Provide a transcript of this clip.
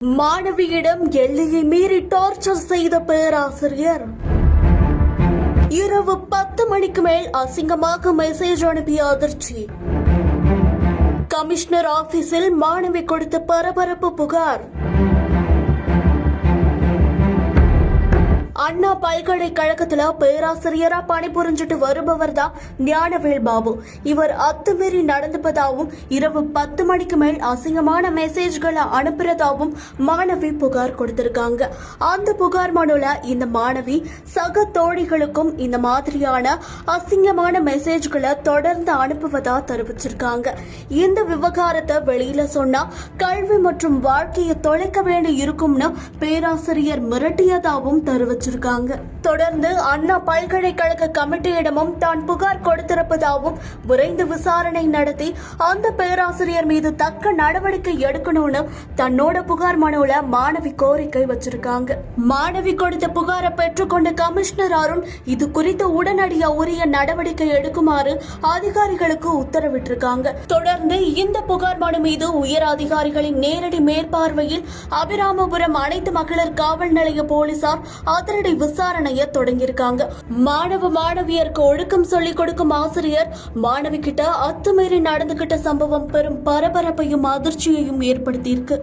மாணவியிடம் எல்லையை மீறி டார்ச்சர் செய்த பேராசிரியர். இரவு 10 மணிக்கு மேல் அசிங்கமாக மெசேஜ் அனுப்பிய அதிர்ச்சி. கமிஷனர் ஆபீஸில் மாணவி கொடுத்த பரபரப்பு புகார். அண்ணா பல்கலைக்கழகத்துல பேராசிரியரா பணிபுரிஞ்சிட்டு வருபவர் தான் ஞானவேல் பாபு. இவர் அத்துமீறி நடந்துப்பதாகவும் இரவு 10 மணிக்கு மேல் அசிங்கமான மெசேஜ்களை அனுப்புறதாகவும் மாணவி புகார் கொடுத்திருக்காங்க. அந்த புகார் மனுல இந்த மாணவி சக தோழிகளுக்கும் இந்த மாதிரியான அசிங்கமான மெசேஜ்களை தொடர்ந்து அனுப்புவதா தெரிவிச்சிருக்காங்க. இந்த விவகாரத்தை வெளியில சொன்னா கல்வி மற்றும் வாழ்க்கையை தொலைக்க வேண்டி இருக்கும்னு பேராசிரியர் மிரட்டியதாகவும் தெரிவிச்சிருக்காங்க. தொடர்ந்து அண்ணா பல்கலைக்கழக கமிட்டியிடமும் தான் புகார் கொடுத்திருப்பதாகவும் விரைந்து விசாரணை நடத்தி அந்த பேராசிரியர் மீது தக்க நடவடிக்கை எடுக்கணும்னு தன்னோட புகார் மனுல மாணவி கோரிக்கை வச்சிருக்காங்க. மாணவி கொடுத்த புகாரை பெற்றுக்கொண்ட கமிஷனர் அருண் இது குறித்து உடனடியாக உரிய நடவடிக்கை எடுக்குமாறு அதிகாரிகளுக்கு உத்தரவிட்டிருக்காங்க. தொடர்ந்து இந்த புகார் மனு மீது உயர் அதிகாரிகளின் நேரடி மேற்பார்வையில் அபிராமபுரம் அனைத்து மகளிர் காவல் நிலைய போலீசார் அதிரடி விசாரணையை தொடங்கியிருக்காங்க. மாணவியருக்கு ஒழுக்கம் சொல்லிக் கொடுக்கும் ஆசிரியர் மாணவி கிட்ட அத்துமீறி நடந்துகிட்ட சம்பவம் பெரும் பரபரப்பையும் அதிர்ச்சியையும் ஏற்படுத்தியிருக்கு.